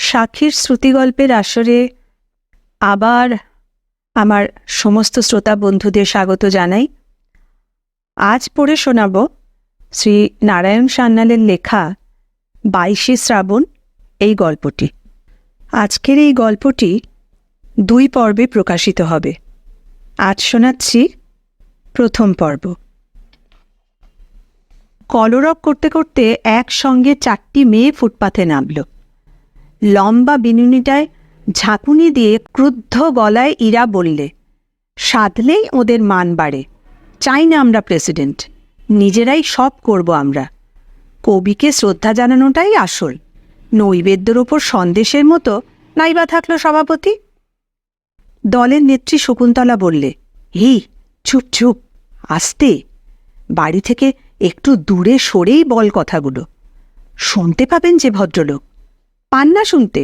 সাক্ষীর শ্রুতিগল্পের আসরে আবার আমার সমস্ত শ্রোতা বন্ধুদের স্বাগত জানাই। আজ পড়ে শোনাব শ্রী নারায়ণ সান্যালের লেখা 22শে শ্রাবণ এই গল্পটি। আজকের এই গল্পটি 2 পর্বে প্রকাশিত হবে। আজ শোনাচ্ছি প্রথম পর্ব। কলরব করতে করতে একসঙ্গে 4টি মেয়ে ফুটপাথে নামল। লম্বা বিনুনিটায় ঝাঁকুনি দিয়ে ক্রুদ্ধ গলায় ইরা বললে, সাধলেই ওদের মান বাড়ে। চাই না আমরা প্রেসিডেন্ট, নিজেরাই সব করব আমরা। কবিকে শ্রদ্ধা জানানোটাই আসল, নৈবেদ্যের ওপর সন্দেশের মতো নাইবা থাকলো সভাপতি। দলের নেত্রী শকুন্তলা বললে, হি চুপ চুপ, আস্তে, বাড়ি থেকে একটু দূরে সরেই বল কথাগুলো, শুনতে পাবেন যে ভদ্রলোক। পান না শুনতে?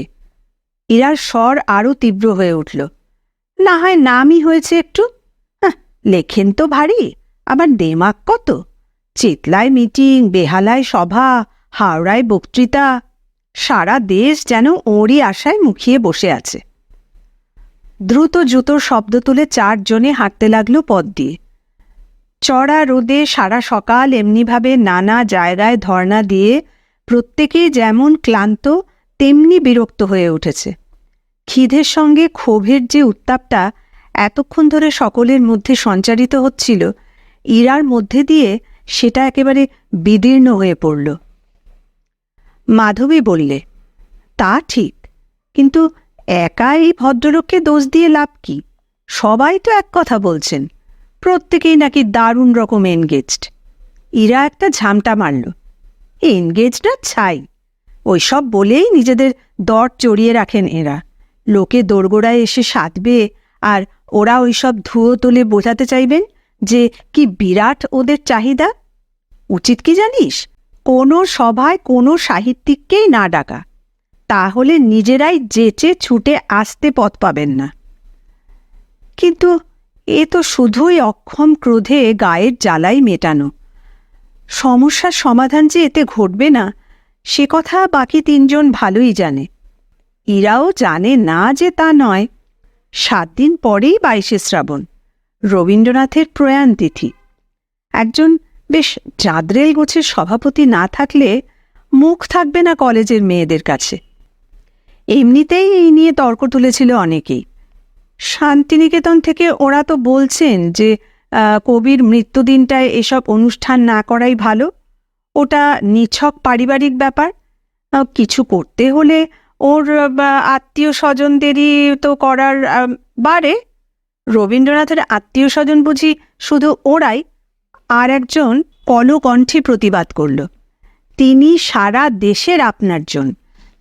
ইরার স্বর আরও তীব্র হয়ে উঠল। না হয় নামই হয়েছে একটু, লেখেন তো ভারী, আবার দেমাক কত। চেতলায় মিটিং, বেহালায় সভা, হাওড়ায় বক্তৃতা, সারা দেশ যেন ওরই আশায় মুখিয়ে বসে আছে। দ্রুত জুতোর শব্দ তুলে 4 জনে হাঁটতে লাগলো পথ দিয়ে। চড়া রোদে সারা সকাল এমনিভাবে নানা জায়গায় ধর্ণা দিয়ে প্রত্যেকেই যেমন ক্লান্ত তেমনি বিরক্ত হয়ে উঠেছে। খিদের সঙ্গে ক্ষোভের যে উত্তাপটা এতক্ষণ ধরে সকলের মধ্যে সঞ্চারিত হচ্ছিল, ইরার মধ্যে দিয়ে সেটা একেবারে বিদীর্ণ হয়ে পড়ল। মাধবী বললে, তা ঠিক, কিন্তু একা এই ভদ্রলোককে দোষ দিয়ে লাভ কি? সবাই তো এক কথা বলছেন, প্রত্যেকেই নাকি দারুণ রকম এনগেজড। ইরা একটা ঝামটা মারল। এনগেজড না ছাই, ওইসব বলেই নিজেদের দর চড়িয়ে রাখেন এরা। লোকে দোরগোড়ায় এসে সাধবে আর ওরা ওইসব ধুয়ো তুলে বোঝাতে চাইবেন যে কি বিরাট ওদের চাহিদা। উচিত কি জানিস? কোনো সভায় কোনো সাহিত্যিককেই না ডাকা, তাহলে নিজেরাই যেচে ছুটে আসতে পথ পাবেন না। কিন্তু এ তো শুধুই অক্ষম ক্রোধে গায়ের জ্বালাই মেটানো। সমস্যার সমাধান যে এতে ঘটবে না সে কথা বাকি 3 জন ভালোই জানে। ইরাও জানে না যে তা নয়। 7 দিন পরেই 22শে শ্রাবণ, রবীন্দ্রনাথের প্রয়াণ তিথি। একজন বেশ জাদরেল গোছের সভাপতি না থাকলে মুখ থাকবে না কলেজের মেয়েদের কাছে। এমনিতেই এই নিয়ে তর্ক তুলেছিল অনেকেই। শান্তিনিকেতন থেকে ওরা তো বলছেন যে কবির মৃত্যুদিনটায় এসব অনুষ্ঠান না করাই ভালো, ওটা নিছক পারিবারিক ব্যাপার। কিছু করতে হলে ওর আত্মীয় স্বজনদেরই তো করার বারে। রবীন্দ্রনাথের আত্মীয় স্বজন বুঝি শুধু ওরাই? আর একজন কলকণ্ঠে প্রতিবাদ করল, তিনি সারা দেশের আপনার জন,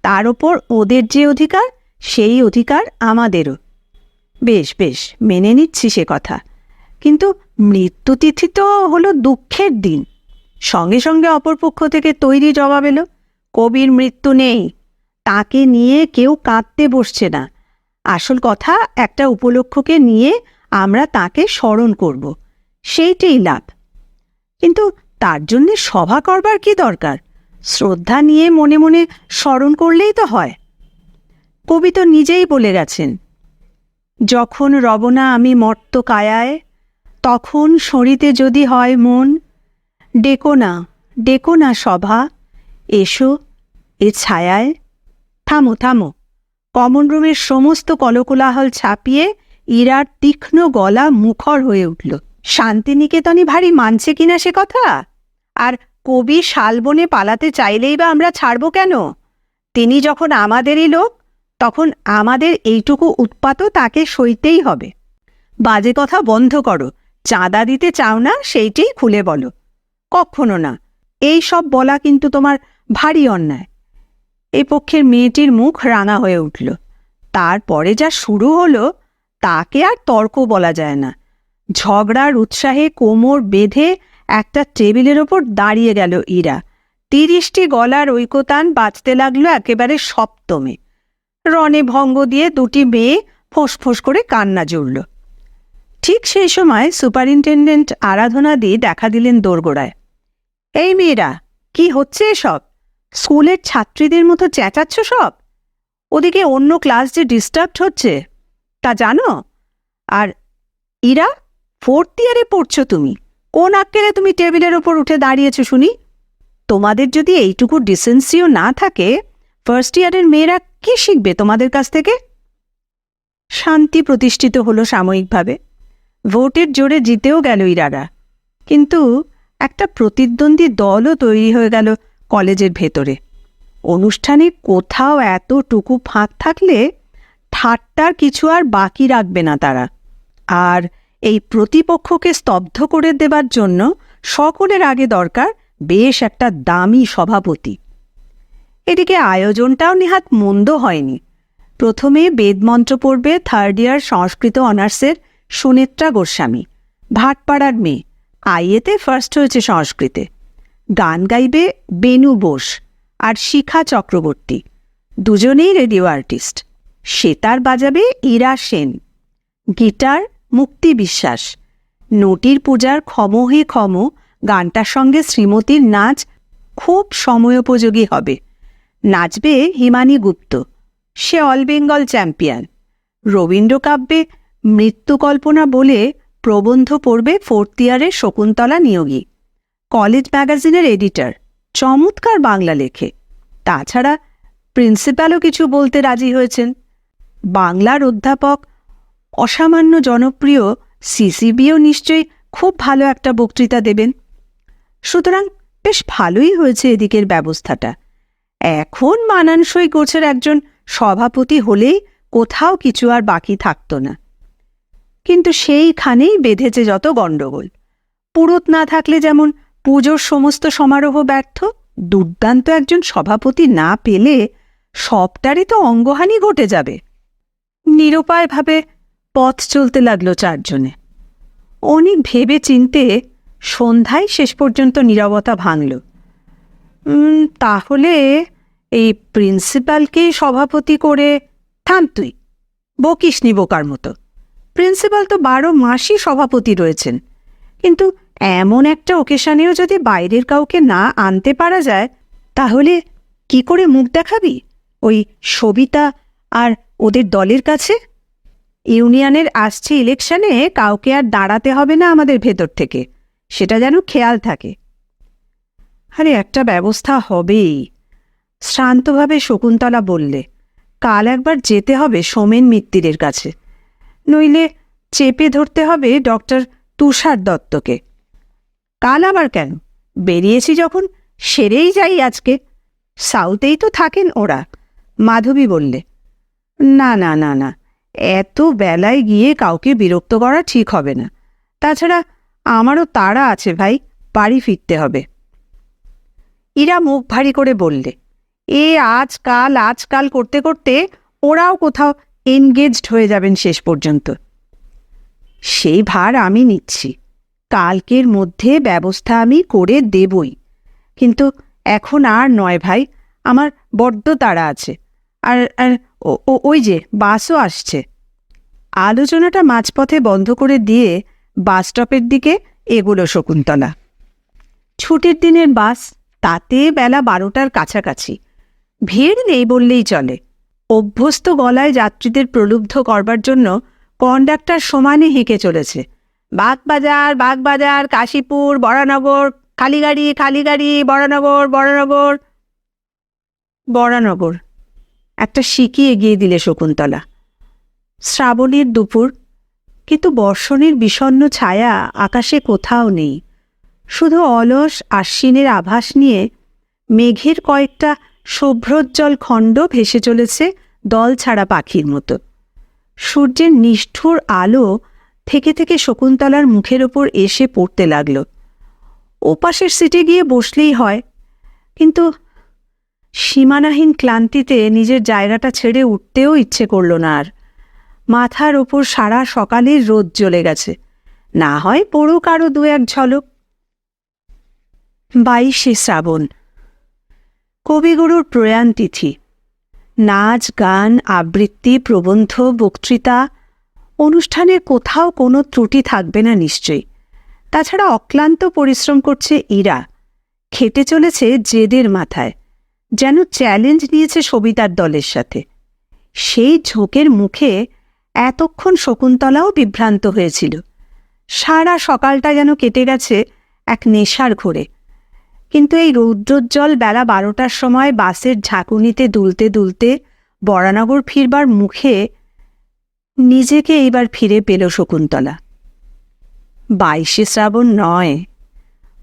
তার ওপর ওদের যে অধিকার সেই অধিকার আমাদেরও। বেশ বেশ, মেনে নিচ্ছি সে কথা, কিন্তু মৃত্যুতিথি তো হলো দুঃখের দিন। সঙ্গে সঙ্গে অপরপক্ষ থেকে তৈরি জবাব এলো, কবির মৃত্যু নেই, তাকে নিয়ে কেউ কাঁদতে বসছে না। আসল কথা, একটা উপলক্ষকে নিয়ে আমরা তাকে স্মরণ করব, সেইটাই লাভ। কিন্তু তার জন্যে সভা করবার কি দরকার? শ্রদ্ধা নিয়ে মনে মনে স্মরণ করলেই তো হয়। কবি তো নিজেই বলে গেছেন, যখন রবনা আমি মর্ত কায়ায়, তখন সরিতে যদি হয় মন, ডেকো না সভা, এসো এ ছায়ায়। থামো থামো। কমন রুমের সমস্ত কলকোলাহল ছাপিয়ে ইরার তীক্ষ্ণ গলা মুখর হয়ে উঠল। শান্তিনিকেতনই ভারী মানছে কিনা সে কথা? আর কবি শালবনে পালাতে চাইলেই বা আমরা ছাড়ব কেন? তিনি যখন আমাদেরই লোক, তখন আমাদের এইটুকু উৎপাতও তাকে সইতেই হবে। বাজে কথা বন্ধ করো। চাঁদা দিতে চাও না সেইটাই খুলে বলো। কখনো না, এই সব বলা কিন্তু তোমার ভারী অন্যায়। এই পক্ষের মেয়েটির মুখ রাঙা হয়ে উঠল। তারপরে যা শুরু হলো তাকে আর তর্ক বলা যায় না। ঝগড়ার উৎসাহে কোমর বেঁধে একটা টেবিলের ওপর দাঁড়িয়ে গেল ইরা। 30টি গলার ঐকতান বাজতে লাগলো একেবারে সপ্তমে। রণে ভঙ্গ দিয়ে 2টি মেয়ে ফোঁস করে কান্না জুড়ল। ঠিক সেই সময় সুপারিনটেন্ডেন্ট আরাধনাদি দেখা দিলেন দোরগোড়ায়। এই মেয়েরা, কি হচ্ছে এসব? স্কুলের ছাত্রীদের মতো চেঁচাচ্ছ সব? ওদিকে অন্য ক্লাস যে ডিস্টার্ব হচ্ছে তা জানো? আর ইরা, 4th ইয়ারে পড়ছো তুমি, কোন আক্কেলে তুমি টেবিলের ওপর উঠে দাঁড়িয়েছো শুনি? তোমাদের যদি এইটুকু ডিসেন্সিও না থাকে, 1st ইয়ারের মেয়েরা কি শিখবে তোমাদের কাছ থেকে? শান্তি প্রতিষ্ঠিত হলো সাময়িকভাবে। ভোটের জোরে জিতেও গেল ইরারা, কিন্তু একটা প্রতিদ্বন্দ্বী দলও তৈরি হয়ে গেল কলেজের ভেতরে। অনুষ্ঠানে কোথাও এতটুকু ফাঁক থাকলে ঠাট্টার কিছু আর বাকি রাখবে না তারা। আর এই প্রতিপক্ষকে স্তব্ধ করে দেবার জন্য সকলের আগে দরকার বেশ একটা দামি সভাপতি। এদিকে আয়োজনটাও নেহাত মন্দ হয়নি। প্রথমে বেদমন্ত্র পড়বে 3rd ইয়ার সংস্কৃত অনার্সের সুনেত্রা গোস্বামী, ভাটপাড়ার মেয়ে, আইএতে ফার্স্ট হয়েছে সংস্কৃতে। গান গাইবে বেনু বোস আর শিখা চক্রবর্তী, দুজনেই রেডিও আর্টিস্ট। সেতার বাজাবে ইরা সেন, গিটার মুক্তি বিশ্বাস। নটির পূজার ক্ষম হে ক্ষম গানটার সঙ্গে শ্রীমতীর নাচ খুব সময়োপযোগী হবে। নাচবে হিমানী গুপ্ত, সে অল বেঙ্গল চ্যাম্পিয়ন। রবীন্দ্রকাব্যে মৃত্যুকল্পনা বলে প্রবন্ধ পড়বে 4th ইয়ারের শকুন্তলা নিয়োগী, কলেজ ম্যাগাজিনের এডিটর, চমৎকার বাংলা লেখে। তাছাড়া প্রিন্সিপালও কিছু বলতে রাজি হয়েছেন। বাংলার অধ্যাপক, অসামান্য জনপ্রিয় সিসিবিও নিশ্চয়ই খুব ভালো একটা বক্তৃতা দেবেন। সুতরাং বেশ ভালোই হয়েছে এদিকের ব্যবস্থাটা। এখন মানানসই গোছের একজন সভাপতি হলেই কোথাও কিছু আর বাকি থাকত না। কিন্তু সেইখানেই বেঁধেছে যত গণ্ডগোল। পুরোত না থাকলে যেমন পুজোর সমস্ত সমারোহ ব্যর্থ, দুর্দান্ত একজন সভাপতি না পেলে সবটারই তো অঙ্গহানি ঘটে যাবে। নিরুপায়ভাবে পথ চলতে লাগলো চারজনে। অনেক ভেবে চিনতে সন্ধ্যায় শেষ পর্যন্ত নীরবতা ভাঙল। তাহলে এই প্রিন্সিপালকেই সভাপতি করে, থাম তুই, বকিসনি বোকার মতো। প্রিন্সিপাল তো 12 মাসই সভাপতি রয়েছেন, কিন্তু এমন একটা ওকেশনেও যদি বাইরের কাউকে না আনতে পারা যায়, তাহলে কি করে মুখ দেখাবি ওই সবিতা আর ওদের দলের কাছে? ইউনিয়নের আসছে ইলেকশনে কাউকে আর দাঁড়াতে হবে না আমাদের ভেতর থেকে, সেটা যেন খেয়াল থাকে। আরে একটা ব্যবস্থা হবেই, শ্রান্তভাবে শকুন্তলা বললে। কাল একবার যেতে হবে সোমেন মিত্তিরের কাছে, নইলে চেপে ধরতে হবে ডক্টর তুষার দত্তকে। কাল আবার কেন? বেরিয়েছি যখন সেরেই যাই আজকে, সাউথেই তো থাকেন ওরা, মাধবী বললে। না না না না, এত বেলায় গিয়ে কাউকে বিরক্ত করা ঠিক হবে না। তাছাড়া আমারও তাড়া আছে ভাই, বাড়ি ফিরতে হবে। ইরা মুখ ভারী করে বললে। আজকাল করতে করতে ওরাও কোথাও এনগেজড হয়ে যাবেন শেষ পর্যন্ত। সেই ভার আমি নিচ্ছি, কালকের মধ্যে ব্যবস্থা আমি করে দেবই। কিন্তু এখন আর নয় ভাই, আমার বড্ড তাড়া আছে। আর ওই যে বাসও আসছে। আলোচনাটা মাঝপথে বন্ধ করে দিয়ে বাস স্টপের দিকে এগোলো শকুন্তলা। ছুটির দিনের বাস, তাতে বেলা 12টার কাছাকাছি। ভিড় নেই বললেই চলে। অভ্যস্ত গলায় যাত্রীদের প্রলুব্ধ করবার জন্য কন্ডাক্টর সমানে হেঁকে চলেছে। বাগবাজার, কাশীপুর, বরানগর, খালিগাড়ি, বরানগর। একটা সিকি এগিয়ে দিলে শকুন্তলা। শ্রাবণের দুপুর, কিন্তু বর্ষণের বিষণ্ণ ছায়া আকাশে কোথাও নেই। শুধু অলস আশ্বিনের আভাস নিয়ে মেঘের কয়েকটা শুভ্রোজ্জ্বল খণ্ড ভেসে চলেছে দল ছাড়া পাখির মতো। সূর্যের নিষ্ঠুর আলো থেকে থেকে শকুন্তলার মুখের ওপর এসে পড়তে লাগল। ওপাশের সিটে গিয়ে বসলেই হয়, কিন্তু সীমানাহীন ক্লান্তিতে নিজের জায়গাটা ছেড়ে উঠতেও ইচ্ছে করল না আর। মাথার ওপর সারা সকালের রোদ জ্বলে গেছে, না হয় পড়ুক আরও 2-1 ঝলক। 22শে শ্রাবণ, কবিগুরুর প্রয়াণ তিথি। নাচ, গান, আবৃত্তি, প্রবন্ধ, বক্তৃতা, অনুষ্ঠানের কোথাও কোনো ত্রুটি থাকবে না নিশ্চয়ই। তাছাড়া অক্লান্ত পরিশ্রম করছে ইরা, খেটে চলেছে জেদের মাথায়, যেন চ্যালেঞ্জ নিয়েছে সবিতার দলের সাথে। সেই ঝোঁকের মুখে এতক্ষণ শকুন্তলাও বিভ্রান্ত হয়েছিল। সারা সকালটা যেন কেটে গেছে এক নেশার ঘোরে। কিন্তু এই রৌদ্রোজ্জ্বল বেলা 12টার সময় বাসের ঝাঁকুনিতে দুলতে দুলতে বরানগর ফিরবার মুখে নিজেকে এইবার ফিরে পেল শকুন্তলা। 22শে শ্রাবণ নয়,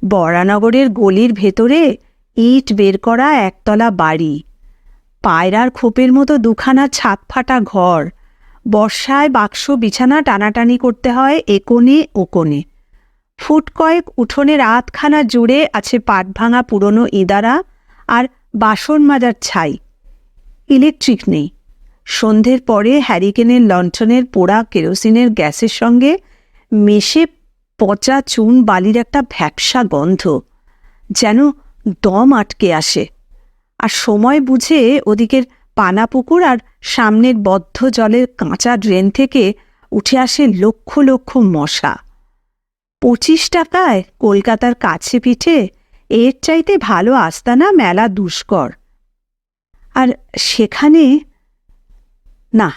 বরানগরের গলির ভেতরে ইট বের করা একতলা বাড়ি, পায়রার খোপের মতো দুখানা ছাদ ফাটা ঘর, বর্ষায় বাক্স বিছানা টানাটানি করতে হয় একোণে ওকোণে। ফুট কয়েক উঠোনের আধখানা জুড়ে আছে পাট ভাঙা পুরনো ইদারা আর বাসন মাজার ছাই। ইলেকট্রিক নেই। সন্ধ্যের পরে হ্যারিকেনের লণ্ঠনের পোড়া কেরোসিনের গ্যাসের সঙ্গে মেশে পচা চুন বালির একটা ভ্যাপসা গন্ধ, যেন দম আটকে আসে। আর সময় বুঝে ওদিকের পানাপুকুর আর সামনের বদ্ধ জলের কাঁচা ড্রেন থেকে উঠে আসে লক্ষ লক্ষ মশা। 25 টাকায় কলকাতার কাছে পিঠে এর চাইতে ভালো আস্তানা মেলা দুষ্কর। আর সেখানে না,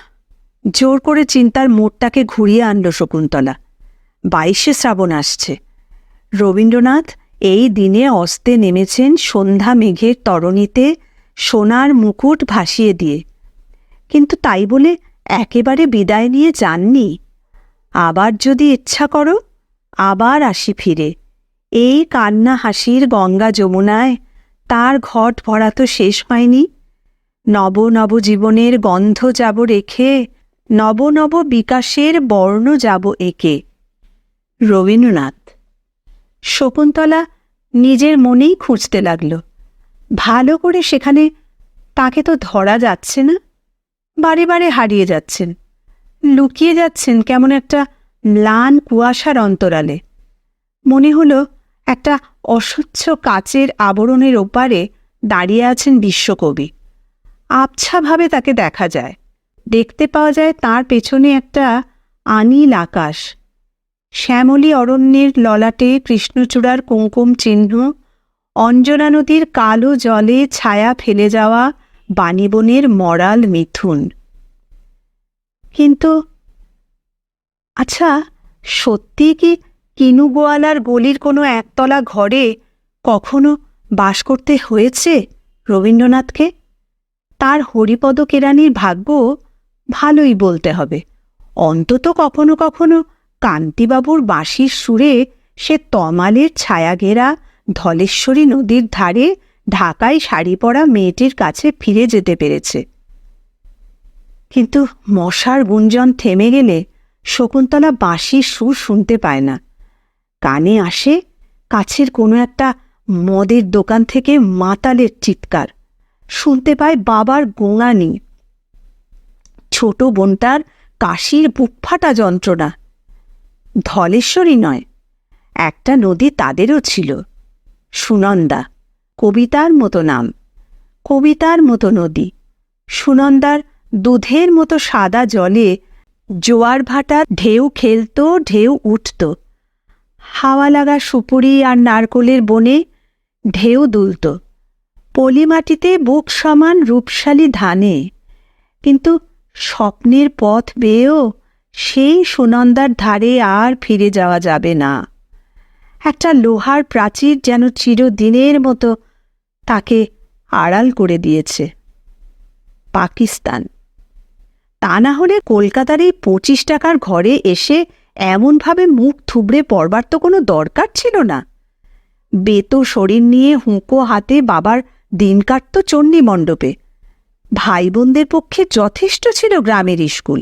জোর করে চিন্তার মোড়টাকে ঘুরিয়ে আনল শকুন্তলা। 22শে শ্রাবণ আসছে। রবীন্দ্রনাথ এই দিনে অস্তে নেমেছেন সন্ধ্যা মেঘের তরণীতে সোনার মুকুট ভাসিয়ে দিয়ে। কিন্তু তাই বলে একেবারে বিদায় নিয়ে যাননি। আবার যদি ইচ্ছা করো আবার আসি ফিরে। এই কান্না হাসির গঙ্গা যমুনায় তার ঘট ভরা তো শেষ হয়নি। নব নব জীবনের গন্ধ যাব রেখে, নব নব বিকাশের বর্ণ যাব একে। রবীন্দ্রনাথ। শকুন্তলা নিজের মনেই খুঁজতে লাগল। ভালো করে সেখানে তাকে তো ধরা যাচ্ছে না। বারে বারে হারিয়ে যাচ্ছেন, লুকিয়ে যাচ্ছেন কেমন একটা ম্লান কুয়াশার অন্তরালে। মনে হলো একটা অস্বচ্ছ কাচের আবরণের ওপারে দাঁড়িয়ে আছেন বিশ্বকবি। আবছাভাবে তাকে দেখা যায়। দেখতে পাওয়া যায় তার পেছনে একটা আনিল আকাশ, শ্যামলী অরণ্যের ললাটে কৃষ্ণচূড়ার কুঙ্কুম চিহ্ন, অঞ্জনা নদীর কালো জলে ছায়া ফেলে যাওয়া বাণীবনের মরাল মিথুন। কিন্তু আচ্ছা, সত্যি কি কিনু গোয়ালার গলির কোনো একতলা ঘরে কখনো বাস করতে হয়েছে রবীন্দ্রনাথকে? তার হরিপদ কেরানির ভাগ্য ভালোই বলতে হবে। অন্তত কখনো কখনো কান্তিবাবুর বাঁশির সুরে সে তমালের ছায়াঘেরা ধলেশ্বরী নদীর ধারে ঢাকায় শাড়ি পরা মেয়েটির কাছে ফিরে যেতে পেরেছে। কিন্তু মশার গুঞ্জন থেমে গেলে শকুন্তলা বাঁশির সুর শুনতে পায় না। কানে আসে কাছের কোনো একটা মদের দোকান থেকে মাতালের চিৎকার, শুনতে পায় বাবার গোঙানি, ছোট বোনটার কাশির বুকফাটা যন্ত্রণা। ধলেশ্বরী নয়, একটা নদী তাদেরও ছিল, সুনন্দা। কবিতার মতো নাম, কবিতার মতো নদী। সুনন্দার দুধের মতো সাদা জলে জোয়ার ভাটা ঢেউ খেলত, ঢেউ উঠত। হাওয়া লাগা সুপুরি আর নারকোলের বনে ঢেউ দুলত। পলিমাটিতে বুক সমান রূপশালী ধানে। কিন্তু স্বপ্নের পথ বেয়েও সেই সুনন্দার ধারে আর ফিরে যাওয়া যাবে না। একটা লোহার প্রাচীর যেন চিরদিনের মতো তাকে আড়াল করে দিয়েছে। পাকিস্তান। তা না হলে কলকাতার এই 25 টাকার ঘরে এসে এমনভাবে মুখ থুবড়ে পড়বার তো কোনো দরকার ছিল না। বেতো শরীর নিয়ে হুঁকো হাতে বাবার দিন কাটত চণ্ডী মণ্ডপে। ভাই বোনদের পক্ষে যথেষ্ট ছিল গ্রামের স্কুল,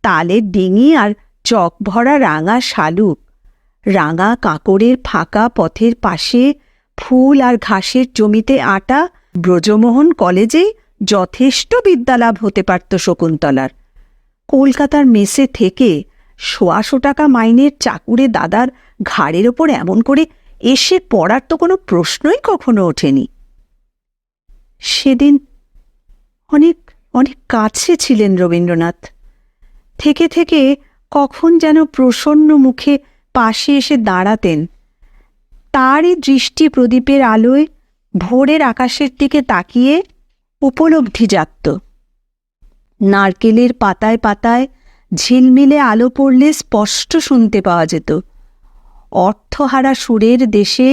তালের ডিঙি আর চক ভরা রাঙা শালুক। রাঙা কাঁকড়ের ফাঁকা পথের পাশে ফুল আর ঘাসের জমিতে আটা ব্রজমোহন কলেজে যথেষ্ট বিদ্যালাভ হতে পারত শকুন্তলার। কলকাতার মেসে থেকে 100 টাকা মাইনের চাকুরে দাদার ঘাড়ের ওপর এমন করে এসে পড়ার তো কোনো প্রশ্নই কখনো ওঠেনি। সেদিন অনেক অনেক কাছে ছিলেন রবীন্দ্রনাথ। থেকে থেকে কখন যেন প্রসন্ন মুখে পাশে এসে দাঁড়াতেন। তারই দৃষ্টি প্রদীপের আলোয় ভোরের আকাশের দিকে তাকিয়ে উপলব্ধি জাগত। নারকেলের পাতায় পাতায় ঝিলমিলে আলো পড়লে স্পষ্ট শুনতে পাওয়া যেত, অর্থহারা সুরের দেশে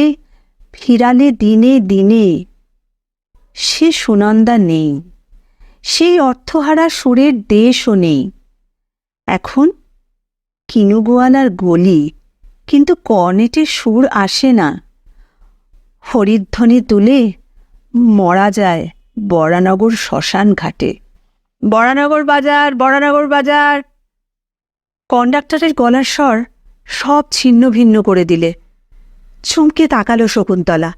ফিরালে দিনে দিনে। সে সুনন্দা নেই, সেই অর্থহারা সুরের দেশও নেই। এখন কিনুগোয়ালার গলি, কিন্তু কর্নেটের সুর আসে না। হরিধ্বনি তুলে মরা যায় বরানগর শ্মশান ঘাটে। বরানগর বাজার, বরানগর বাজার। কন্ডাক্টরের গলার স্বর সব ছিন্ন ভিন্ন করে দিলে। চমকে তাকালো শকুন্তলা।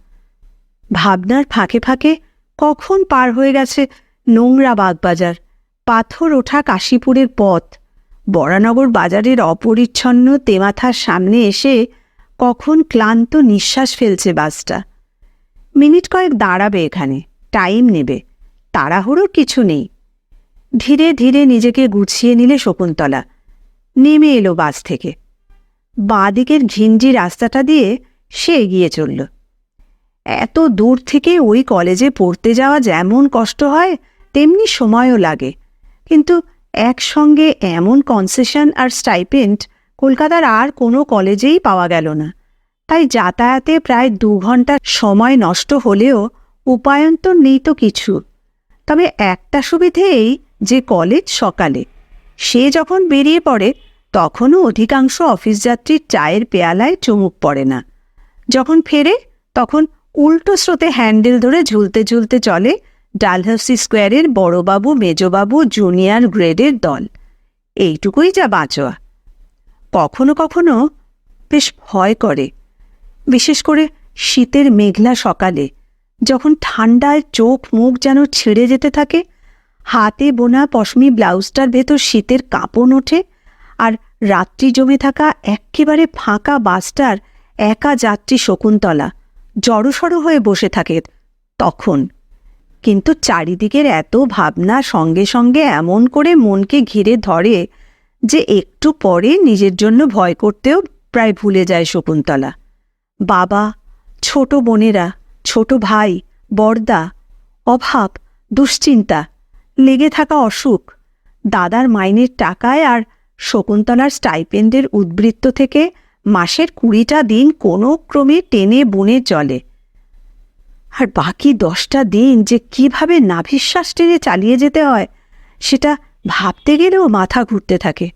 ভাবনার ফাঁকে ফাঁকে কখন পার হয়ে গেছে নোংরা বাগবাজার, পাথর ওঠা কাশীপুরের পথ, বরানগর বাজারের অপরিচ্ছন্ন তেমাথার সামনে এসে কখন ক্লান্ত নিঃশ্বাস ফেলছে বাসটা। মিনিট কয়েক দাঁড়াবে এখানে, টাইম নেবে, তাড়াহুড়োর কিছু নেই। ধীরে ধীরে নিজেকে গুছিয়ে নিলে শকুন্তলা। নেমে এলো বাস থেকে। বাঁ দিকের ঘিঞ্জি রাস্তাটা দিয়ে সে এগিয়ে চলল। এত দূর থেকে ওই কলেজে পড়তে যাওয়া যেমন কষ্ট হয়, তেমনি সময়ও লাগে। কিন্তু একসঙ্গে এমন কনসেশন আর স্টাইপেন্ড কলকাতার আর কোনো কলেজেই পাওয়া গেল না। তাই যাতায়াতে প্রায় 2 ঘন্টা সময় নষ্ট হলেও উপায়ন্তর নেই তো কিছু। তবে একটা সুবিধে এই যে কলেজ সকালে। সে যখন বেরিয়ে পড়ে তখনও অধিকাংশ অফিস যাত্রীর চায়ের পেয়ালায় চুমুক পড়ে না। যখন ফেরে তখন উল্টো স্রোতে হ্যান্ডেল ধরে ঝুলতে ঝুলতে চলে ডালহাউসি স্কোয়ারের বড়বাবু, মেজবাবু, জুনিয়র গ্রেডের দল। এইটুকুই যা বাঁচোয়া। কখনো কখনো বেশ ভয় করে, বিশেষ করে শীতের মেঘলা সকালে, যখন ঠান্ডায় চোখ মুখ যেন ছিঁড়ে যেতে থাকে, হাতে বোনা পশমি ব্লাউজটার ভেতর শীতের কাঁপন ওঠে, আর রাত্রি জমে থাকা এক্কেবারে ফাঁকা বাসটার একা যাত্রী শকুন্তলা জড়সড় হয়ে বসে থাকে তখন। কিন্তু চারিদিকের এত ভাবনা সঙ্গে সঙ্গে এমন করে মনকে ঘিরে ধরে যে একটু পরে নিজের জন্য ভয় করতেও প্রায় ভুলে যায় শকুন্তলা। বাবা, ছোট বোনেরা, ছোট ভাই, বড়দা, অভাব, দুশ্চিন্তা, লেগে থাকা অসুখ, দাদার মাইনের টাকায় আর শকুন্তলার স্টাইপেন্ডের উদ্বৃত্ত থেকে মাসের 20টা দিন কোনো ক্রমে টেনে বুনে চলে। আর বাকি 10টা দিন যে কিভাবে নাভিশ্বাস টেনে চালিয়ে যেতে হয় সেটা ভাবতে গেলেও মাথা ঘুরতে থাকে।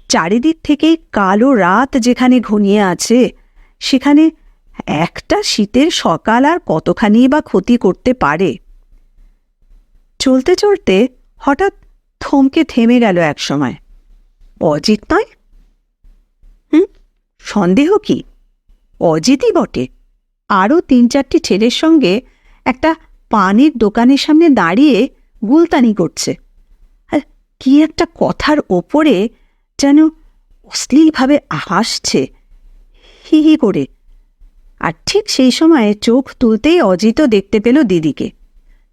চারিদিক থেকেই কালো রাত যেখানে ঘনিয়ে আছে, সেখানে একটা শীতের সকাল আর কতখানি বা ক্ষতি করতে পারে। চলতে চলতে হঠাৎ থমকে থেমে গেল এক সময়। অজিত নয়? সন্দেহ কি? অজিতই বটে। আরও 3-4টি ছেলের সঙ্গে একটা পানের দোকানের সামনে দাঁড়িয়ে গুলতানি করছে, আর কি একটা কথার ওপরে যেন অশ্লীলভাবে হাসছে হি হি করে। আর ঠিক সেই সময়ে চোখ তুলতেই অজিতও দেখতে পেল দিদিকে।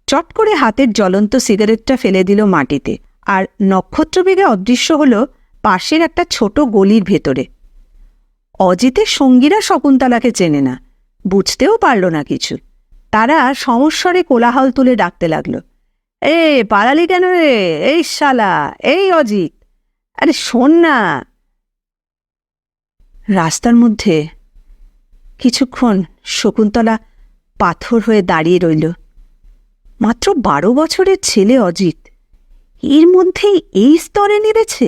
চট করে হাতের জ্বলন্ত সিগারেটটা ফেলে দিল মাটিতে, আর নক্ষত্রবেগে অদৃশ্য হল পাশের একটা ছোট গলির ভেতরে। অজিতের সঙ্গীরা শকুন্তলাকে চেনে না, বুঝতেও পারল না কিছু। তারা সমস্বরে কোলাহল তুলে ডাকতে লাগলো, এ পালালি কেন রে? এই শালা, এই অজিত, আরে শোন না। রাস্তার মধ্যে কিছুক্ষণ শকুন্তলা পাথর হয়ে দাঁড়িয়ে রইল। মাত্র 12 বছরের ছেলে অজিত, এর মধ্যেই এই স্তরে নেমেছে।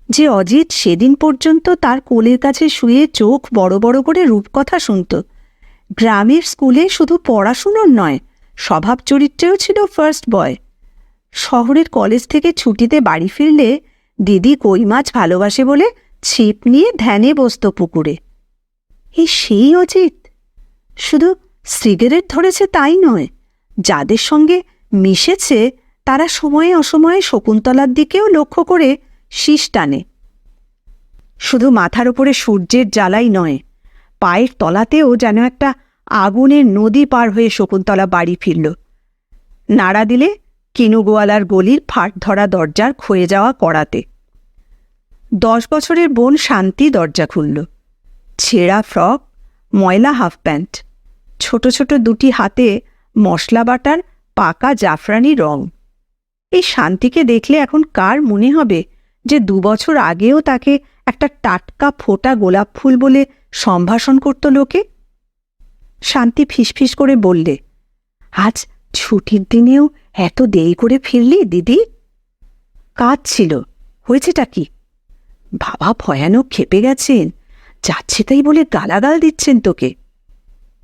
যে অজিত সেদিন পর্যন্ত তার কোলের কাছে শুয়ে চোখ বড় বড় করে রূপকথা শুনত। গ্রামের স্কুলে শুধু পড়াশুনোর নয়, স্বভাব চরিত্রেও ছিল ফার্স্ট বয়। শহরের কলেজ থেকে ছুটিতে বাড়ি ফিরলে দিদি কই মাছ ভালোবাসে বলে ছিপ নিয়ে ধ্যানে বসত পুকুরে। এই সেই অজিত। শুধু সিগারেট ধরেছে তাই নয়, যাদের সঙ্গে মিশেছে তারা সময়ে অসময়ে শকুন্তলার দিকেও লক্ষ্য করে শীষ টানে। শুধু মাথার ওপরে সূর্যের জ্বালাই নয়, পায়ের তলাতেও যেন একটা আগুনের নদী পার হয়ে শকুন্তলা বাড়ি ফিরল। নাড়া দিলে কিনুগোয়ালার গলির ফাট ধরা দরজার ক্ষয়ে যাওয়া কড়াতে। 10 বছরের বোন শান্তি দরজা খুলল। ছেঁড়া ফ্রক, ময়লা হাফ প্যান্ট, ছোট ছোট 2টি হাতে মশলা বাটার পাকা জাফরানি রং। এই শান্তিকে দেখলে এখন কার মনে হবে যে 2 বছর আগেও তাকে একটা টাটকা ফোটা গোলাপ ফুল বলে সম্ভাষণ করত লোকে? শান্তি ফিসফিস করে বললে, আজ ছুটির দিনেও এত দেরি করে ফিরলি দিদি? কাজ ছিল, হয়েছেটা কি? বাবা ভয়ানক খেপে গেছেন, যাচ্ছে তাই বলে গালাগাল দিচ্ছেন তোকে।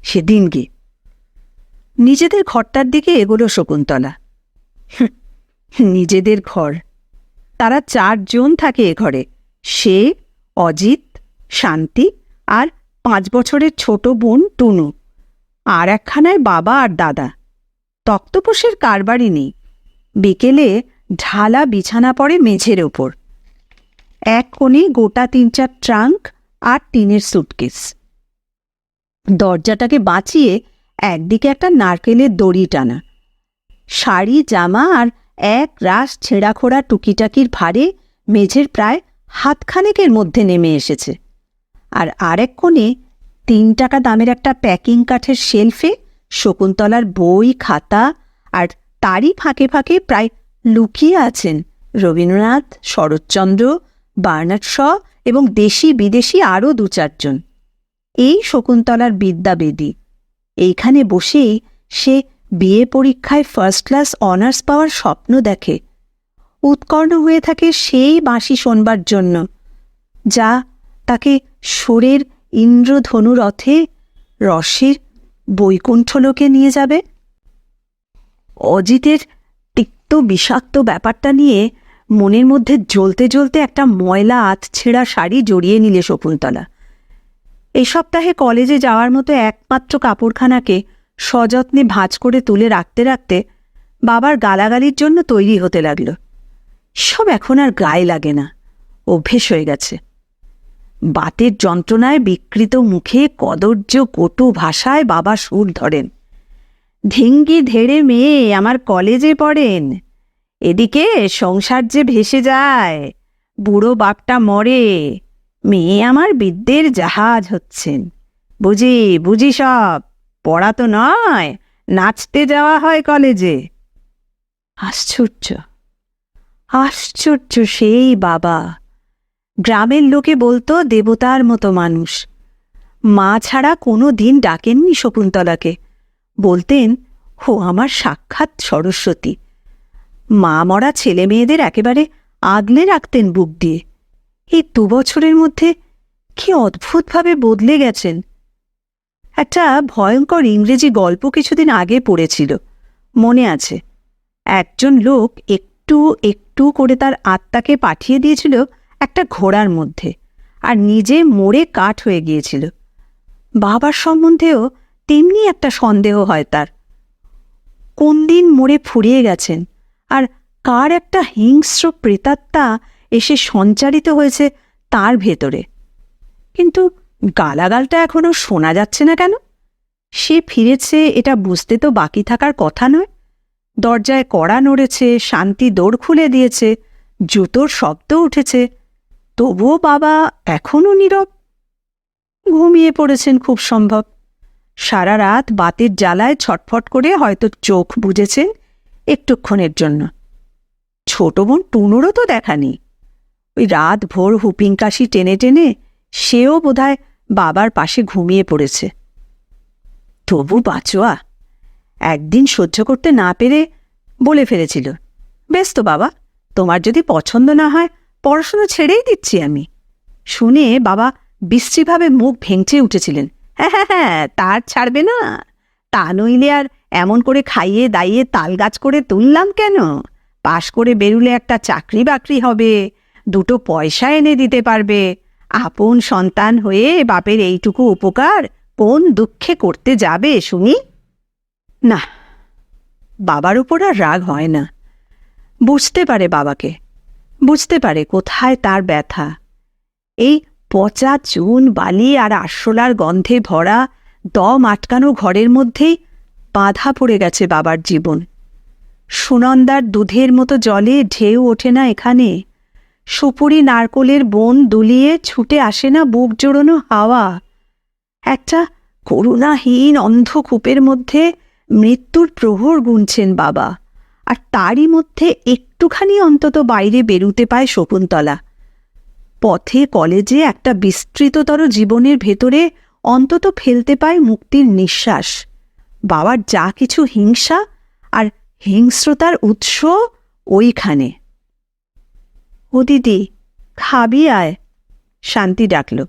সেদিন গে নিজেদের ঘরটার দিকে এগোলো শকুন্তলা। নিজেদের ঘর? তারা 4 জন থাকে এ ঘরে। সে, অজিত, শান্তি আর 5 বছরের ছোট বোন টুনু। আর একখানায় বাবা আর দাদা। তক্তপোষের কারবারই নেই। বিকেলে ঢালা বিছানা পড়ে মেঝের ওপর। এক কোণে গোটা 3-4 ট্রাঙ্ক আর টিনের সুটকেস। দরজাটাকে বাঁচিয়ে একদিকে একটা নারকেলের দড়ি টানা। শাড়ি, জামা আর এক রাশ ছেঁড়াখোড়া টুকিটাকির ভারে মেঝের প্রায় হাতখানেকের মধ্যে নেমে এসেছে। আর আরেক কোণে 3 টাকা দামের একটা প্যাকিং কাঠের শেলফে শকুন্তলার বই, খাতা, আর তারই ফাঁকে ফাঁকে প্রায় লুকিয়ে আছেন রবীন্দ্রনাথ, শরৎচন্দ্র, বার্নার্ড শ এবং দেশি বিদেশি আরও 2-4 জন। এই শকুন্তলার বিদ্যাবেদী। এইখানে বসেই সে বিএ পরীক্ষায় ফার্স্ট ক্লাস অনার্স পাওয়ার স্বপ্ন দেখে। উৎকর্ণ হয়ে থাকে সেই বাঁশি শোনবার জন্য, যা তাকে সুরের ইন্দ্রধনু রথে রসের বৈকুণ্ঠলোকে নিয়ে যাবে। অজিতের তিক্ত বিষাক্ত ব্যাপারটা নিয়ে মনের মধ্যে জ্বলতে জ্বলতে একটা ময়লা আধছেঁড়া শাড়ি জড়িয়ে নিলে শকুন্তলা। এই সপ্তাহে কলেজে যাওয়ার মতো একমাত্র কাপড়খানাকে সযত্নে ভাঁজ করে তুলে রাখতে রাখতে বাবার গালাগালির জন্য তৈরি হতে লাগল। সব এখন আর গায়ে লাগে না, অভ্যেস হয়ে গেছে। বাতের যন্ত্রণায় বিকৃত মুখে কদর্য কটু ভাষায় বাবা সুর ধরেন। ঢিঙ্গি ধেড়ে মেয়ে আমার কলেজে পড়েন, এদিকে সংসার যে ভেসে যায়, বুড়ো বাপটা মরে, মেয়ে আমার বিদ্যের জাহাজ হচ্ছেন। বুঝি বুঝি সব, পড়া তো নয়, নাচতে যাওয়া হয় কলেজে। আশ্চর্য, আশ্চর্য সেই বাবা। গ্রামের লোকে বলতো দেবতার মতো মানুষ। মা ছাড়া কোনো দিন ডাকেননি শকুন্তলাকে, বলতেন ও আমার সাক্ষাৎ সরস্বতী। মা মরা ছেলে মেয়েদের একেবারে আগলে রাখতেন বুক দিয়ে। এই 2 বছরের মধ্যে কি অদ্ভুতভাবে বদলে গেছেন। একটা ভয়ঙ্কর ইংরেজি গল্প কিছুদিন আগে পড়েছিল, মনে আছে। একজন লোক একটু একটু করে তার আত্মাকে পাঠিয়ে দিয়েছিল একটা ঘোড়ার মধ্যে, আর নিজে মরে কাঠ হয়ে গিয়েছিল। বাবার সম্বন্ধেও তেমনি একটা সন্দেহ হয় তার। কোন দিন মরে ফুরিয়ে গেছেন, আর কার একটা হিংস্র প্রেতাত্মা এসে সঞ্চারিত হয়েছে তার ভেতরে। কিন্তু গালাগালটা এখনো শোনা যাচ্ছে না কেন? সে ফিরেছে এটা বুঝতে তো বাকি থাকার কথা নয়। দরজায় কড়া নড়েছে, শান্তি দৌড় খুলে দিয়েছে, জুতোর শব্দ উঠেছে, তবুও বাবা এখনও নীরব। ঘুমিয়ে পড়েছেন খুব সম্ভব। সারা রাত বাতের জ্বালায় ছটফট করে হয়তো চোখ বুজেছেন একটুক্ষণের জন্য। ছোট বোন টুনুরও তো দেখা নেই। ওই রাত ভোর হুপিং কাশি টেনে টেনে সেও বোধহয় বাবার পাশে ঘুমিয়ে পড়েছে। তবু বাঁচোয়া একদিন সহ্য করতে না পেরে বলে ফেলেছিল, বেশ তো বাবা, তোমার যদি পছন্দ না হয় পড়াশোনা ছেড়েই দিচ্ছি আমি। শুনে বাবা বিশ্রীভাবে মুখ ভেঙচে উঠেছিলেন। হ্যাঁ হ্যাঁ হ্যাঁ, তার ছাড়বে না? তা নইলে আর এমন করে খাইয়ে দাইয়ে তালগাছ করে তুললাম কেন? পাশ করে বেরুলে একটা চাকরি বাকরি হবে, 2 পয়সা এনে দিতে পারবে। আপন সন্তান হয়ে বাপের এইটুকু উপকার কোন দুঃখে করতে যাবে শুনি? না, বাবার উপর আর রাগ হয় না। বুঝতে পারে বাবাকে, বুঝতে পারে কোথায় তার ব্যথা। এই পচা চুন বালি আর আরশোলার গন্ধে ভরা দম আটকানো ঘরের মধ্যেই বাঁধা পড়ে গেছে বাবার জীবন। সুনন্দার দুধের মতো জলে ঢেউ ওঠে না এখানে, সুপুরি নারকোলের বন দুলিয়ে ছুটে আসে না বুক জোড়ানো হাওয়া। একটা করুণাহীন অন্ধকূপের মধ্যে মৃত্যুর প্রহর গুনছেন বাবা, আর তারই মধ্যে একটুখানি অন্তত বাইরে বেরুতে পায় শকুন্তলা। পথে কলেজে একটা বিস্তৃততর জীবনের ভেতরে অন্তত ফেলতে পায় মুক্তির নিঃশ্বাস। বাবার যা কিছু হিংসা আর হিংস্রতার উৎস ওইখানে। ও দিদি, খাবি আয়, শান্তি ডাকল।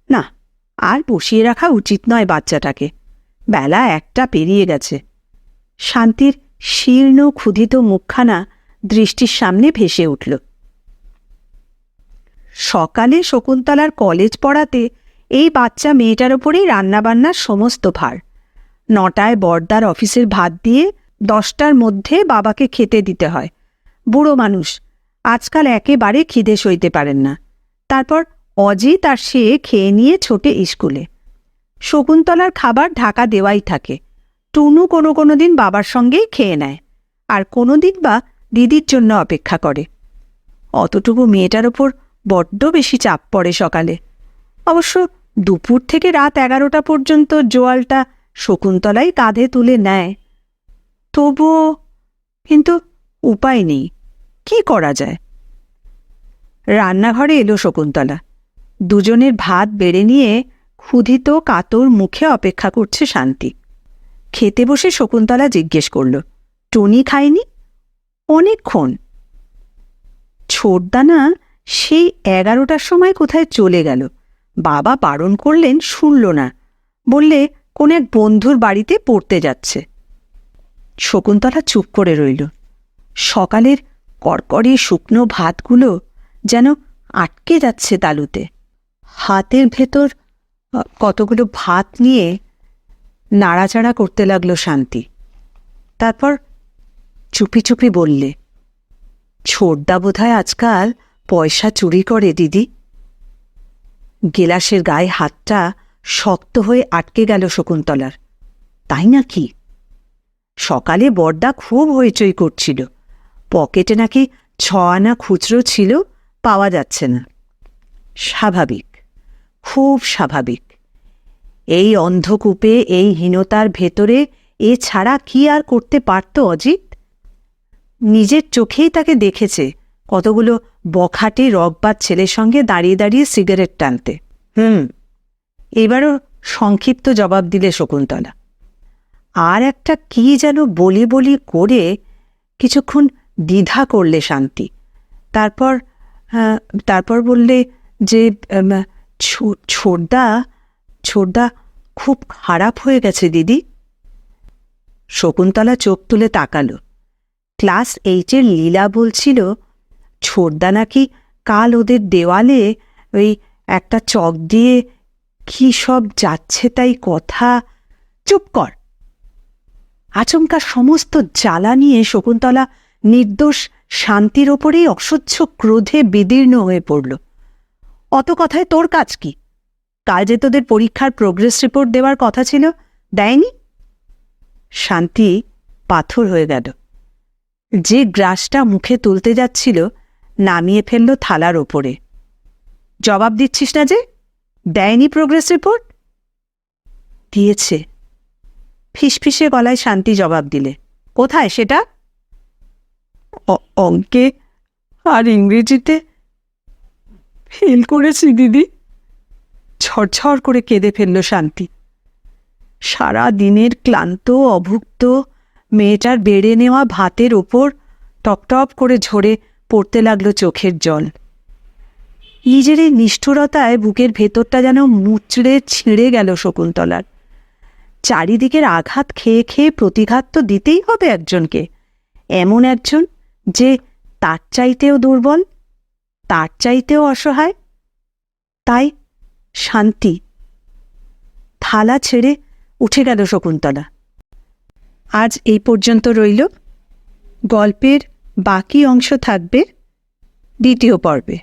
না, আর বসিয়ে রাখা উচিত নয় বাচ্চাটাকে, বেলা 1টা পেরিয়ে গেছে। শান্তির শীর্ণ ক্ষুধিত মুখখানা দৃষ্টির সামনে ভেসে উঠল। সকালে শকুন্তলার কলেজ পড়াতে এই বাচ্চা মেয়েটার ওপরেই রান্নাবান্নার সমস্ত ভার। 9টায় বড়দার অফিসের ভাত দিয়ে 10টার মধ্যে বাবাকে খেতে দিতে হয়। বুড়ো মানুষ, আজকাল একেবারে খিদে সইতে পারেন না। তারপর অজিত আর সে খেয়ে নিয়ে ছোটে স্কুলে। শকুন্তলার খাবার ঢাকা দেওয়াই থাকে। টুনু কোনো দিন বাবার সঙ্গেই খেয়ে নেয়, আর কোনো দিন বা দিদির জন্য অপেক্ষা করে। অতটুকু মেয়েটার ওপর বড্ড বেশি চাপ পড়ে সকালে। অবশ্য দুপুর থেকে রাত 11টা পর্যন্ত জোয়ালটা শকুন্তলাই কাঁধে তুলে নেয়। তবুও কিন্তু উপায় নেই, কি করা যায়? রান্নাঘরে এলো শকুন্তলা। দুজনের ভাত বেড়ে নিয়ে ক্ষুধিত কাতর মুখে অপেক্ষা করছে শান্তি। খেতে বসে শকুন্তলা জিজ্ঞেস করল, টুনি খায়নি? অনেকক্ষণ। ছোটদানা সেই 11টার সময় কোথায় চলে গেল। বাবা বারণ করলেন, শুনল না, বললে কোন এক বন্ধুর বাড়িতে পড়তে যাচ্ছে। শকুন্তলা চুপ করে রইল। সকালের কড়কড়ে শুকনো ভাতগুলো যেন আটকে যাচ্ছে তালুতে। হাতের ভেতর কতগুলো ভাত নিয়ে নাড়াচাড়া করতে লাগলো শান্তি। তারপর চুপি চুপি বললে, ছোটদা বোধহয় আজকাল পয়সা চুরি করে দিদি। গেলাসের গায়ে হাতটা শক্ত হয়ে আটকে গেল শকুন্তলার। তাই নাকি? সকালে বড়দা খুব হইচই করছিল, পকেটে নাকি 6 আনা খুচরো ছিল, পাওয়া যাচ্ছে না। স্বাভাবিক, খুব স্বাভাবিক। এই অন্ধকূপে, এই হীনতার ভেতরে এ ছাড়া কি আর করতে পারত অজিত? নিজের চোখেই তাকে দেখেছে কতগুলো বখাটে রগবাজ ছেলের সঙ্গে দাঁড়িয়ে দাঁড়িয়ে সিগারেট টানতে। এবারও সংক্ষিপ্ত জবাব দিলে শকুন্তলা। আর একটা কি যেন বলি বলি করে কিছুক্ষণ দ্বিধা করলে শান্তি। তারপর বললে যে ছোটদা খুব খারাপ হয়ে গেছে দিদি। শকুন্তলা চোখ তুলে তাকালো। ক্লাস 8-এর লীলা বলছিল ছোটদা নাকি কাল ওদের দেওয়ালে ওই একটা চক দিয়ে কি সব যাচ্ছে তাই কথা। চুপ কর! আচমকা সমস্ত জ্বালা নিয়ে শকুন্তলা নির্দোষ শান্তির ওপরেই অসহ্য ক্রোধে বিদীর্ণ হয়ে পড়ল। অত কথায় তোর কাজ কি? কাল যে তোদের পরীক্ষার প্রোগ্রেস রিপোর্ট দেওয়ার কথা ছিল, দেয়নি? শান্তি পাথর হয়ে গেল। যে গ্রাসটা মুখে তুলতে যাচ্ছিল নামিয়ে ফেলল থালার ওপরে। জবাব দিচ্ছিস না যে? দেয়নি প্রোগ্রেস রিপোর্ট? দিয়েছে। ফিসফিসে গলায় শান্তি জবাব দিলে। কোথায় সেটা? অঙ্কে আর ইংরেজিতে ফেল করেছি দিদি। ঝরঝর করে কেঁদে ফেলল শান্তি। সারা দিনের ক্লান্ত অভুক্ত মেয়েটার বেড়ে নেওয়া ভাতের ওপর টপটপ করে ঝরে পড়তে লাগলো চোখের জল। নিজের এই নিষ্ঠুরতায় বুকের ভেতরটা যেন মুচড়ে ছিঁড়ে গেল শকুন্তলার। চারিদিকের আঘাত খেয়ে খেয়ে প্রতিঘাত তো দিতেই হবে একজনকে, এমন একজন যে তার চাইতেও দুর্বল, তার চাইতেও অসহায়। তাই শান্তি। থালা ছেড়ে উঠে গেল শকুন্তলা। আজ এই পর্যন্ত রইল। গল্পের বাকি অংশ থাকবে দ্বিতীয় পর্বে।